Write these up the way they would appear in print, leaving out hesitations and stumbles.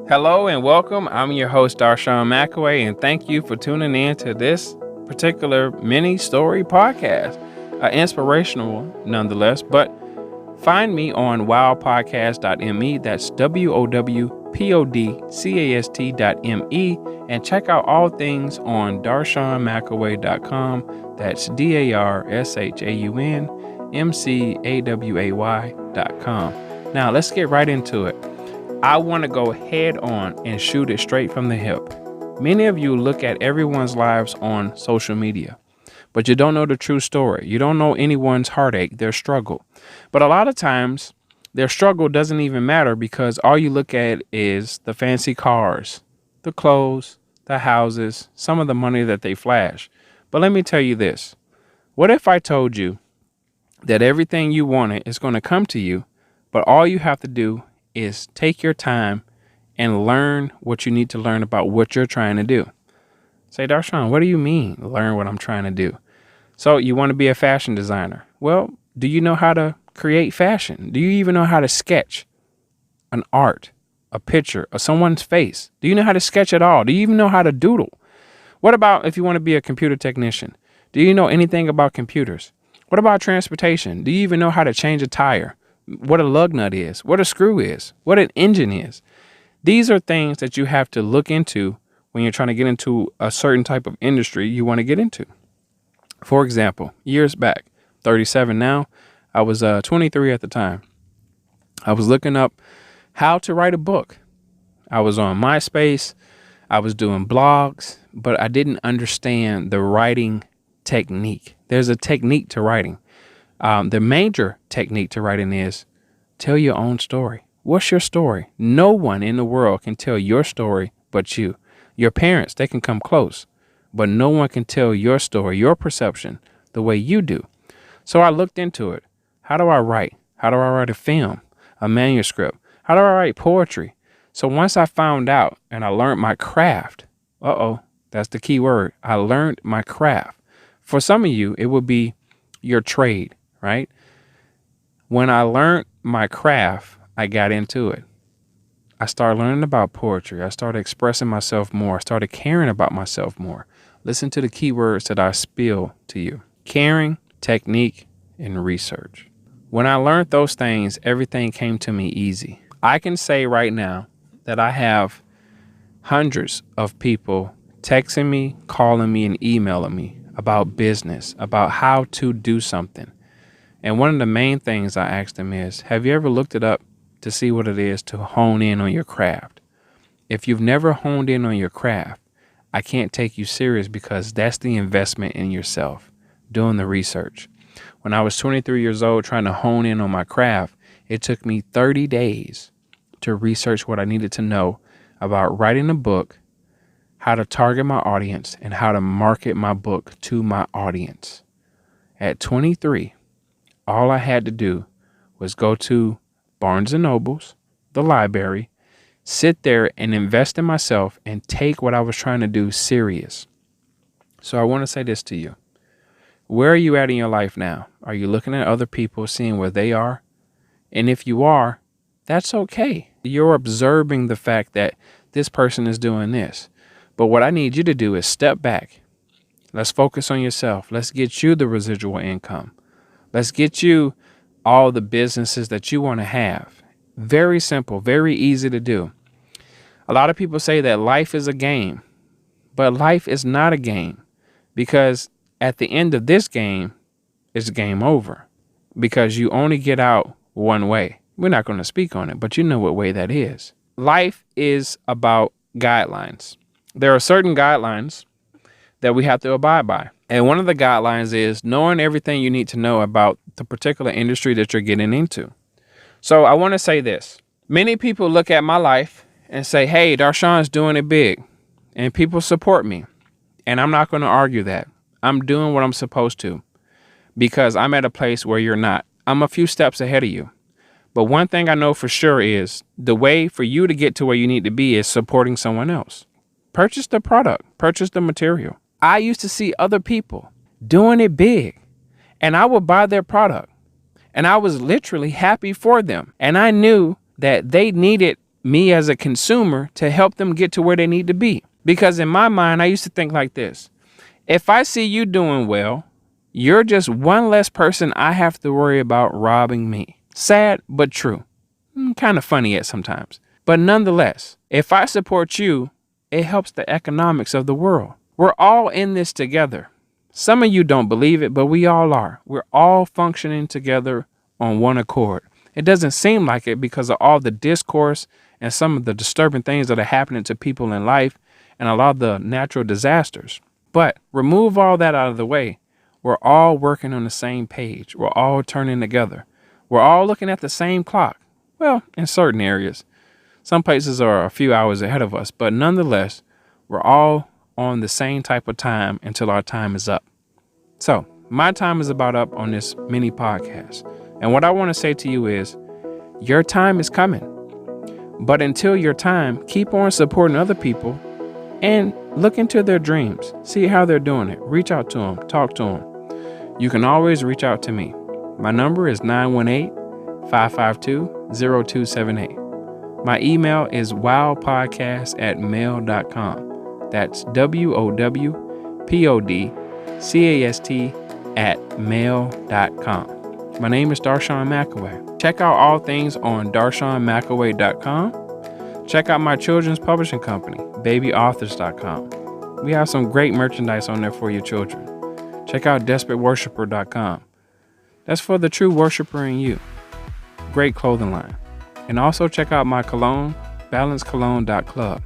Hello and welcome. I'm your host, Darshaun McAway, and thank you for tuning in to this particular mini story podcast. Inspirational nonetheless, but find me on WowPodcast.me. That's WOWPODCAST.me, and check out all things on DarshaunMcAway.com. That's DarshaunMcAway.com. Now let's get right into it. I want to go head on and shoot it straight from the hip. Many of you look at everyone's lives on social media, but you don't know the true story. You don't know anyone's heartache, their struggle. But a lot of times, their struggle doesn't even matter because all you look at is the fancy cars, the clothes, the houses, some of the money that they flash. But let me tell you this. What if I told you that everything you wanted is going to come to you, but all you have to do is take your time and learn what you need to learn about what you're trying to do? Say, Darshaun, what do you mean, learn what I'm trying to do? So you want to be a fashion designer. Well, do you know how to create fashion? Do you even know how to sketch an art, a picture of someone's face? Do you know how to sketch at all? Do you even know how to doodle? What about if you want to be a computer technician? Do you know anything about computers? What about transportation? Do you even know how to change a tire? What a lug nut is, what a screw is, what an engine is? These are things that you have to look into when you're trying to get into a certain type of industry you want to get into. For example, years back, 37 now, I was 23 at the time. I was looking up how to write a book. I was on MySpace. I was doing blogs, but I didn't understand the writing technique. There's a technique to writing. The major technique to writing is tell your own story. What's your story? No one in the world can tell your story but you. Your parents, they can come close, but no one can tell your story, your perception, the way you do. So I looked into it. How do I write? How do I write a film, a manuscript? How do I write poetry? So once I found out and I learned my craft, that's the key word. I learned my craft. For some of you, it would be your trade, right? When I learned my craft, I got into it. I started learning about poetry. I started expressing myself more. I started caring about myself more. Listen to the key words that I spill to you. Caring, technique, and research. When I learned those things, everything came to me easy. I can say right now that I have hundreds of people texting me, calling me, and emailing me about business, about how to do something. And one of the main things I asked them is, have you ever looked it up to see what it is to hone in on your craft? If you've never honed in on your craft, I can't take you serious because that's the investment in yourself, doing the research. When I was 23 years old trying to hone in on my craft, it took me 30 days to research what I needed to know about writing a book, how to target my audience, and how to market my book to my audience. At 23, all I had to do was go to Barnes & Noble's, the library, sit there and invest in myself and take what I was trying to do serious. So I want to say this to you. Where are you at in your life now? Are you looking at other people, seeing where they are? And if you are, that's okay. You're observing the fact that this person is doing this. But what I need you to do is step back. Let's focus on yourself. Let's get you the residual income. Let's get you all the businesses that you want to have. Very simple, very easy to do. A lot of people say that life is a game, but life is not a game because at the end of this game, it's game over because you only get out one way. We're not going to speak on it, but you know what way that is. Life is about guidelines. There are certain guidelines that we have to abide by. And one of the guidelines is knowing everything you need to know about the particular industry that you're getting into. So I want to say this. Many people look at my life and say, hey, Darshaun's doing it big. And people support me. And I'm not going to argue that. I'm doing what I'm supposed to because I'm at a place where you're not. I'm a few steps ahead of you. But one thing I know for sure is the way for you to get to where you need to be is supporting someone else. Purchase the product. Purchase the material. I used to see other people doing it big, and I would buy their product, and I was literally happy for them. And I knew that they needed me as a consumer to help them get to where they need to be. Because in my mind, I used to think like this. If I see you doing well, you're just one less person I have to worry about robbing me. Sad, but true. Kind of funny at sometimes. But nonetheless, if I support you, it helps the economics of the world. We're all in this together. Some of you don't believe it, but we all are. We're all functioning together on one accord. It doesn't seem like it because of all the discourse and some of the disturbing things that are happening to people in life and a lot of the natural disasters. But remove all that out of the way. We're all working on the same page. We're all turning together. We're all looking at the same clock. Well, in certain areas. Some places are a few hours ahead of us, but nonetheless, we're all on the same type of time until our time is up. So, my time is about up on this mini podcast. And what I want to say to you is, your time is coming. But until your time, keep on supporting other people and look into their dreams. See how they're doing it. Reach out to them. Talk to them. You can always reach out to me. My number is 918-552-0278. My email is wowpodcast@mail.com. That's WOWPODCAST@mail.com. My name is Darshaun McAway. Check out all things on DarshaunMcAway.com. Check out my children's publishing company, babyauthors.com. We have some great merchandise on there for your children. Check out DesperateWorshiper.com. That's for the true worshiper in you. Great clothing line. And also check out my cologne, balancecologne.club.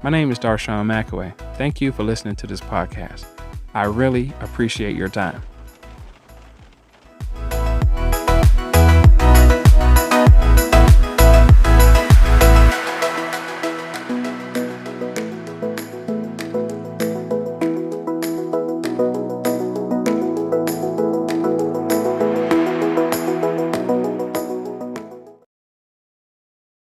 My name is Darshaun McAway. Thank you for listening to this podcast. I really appreciate your time.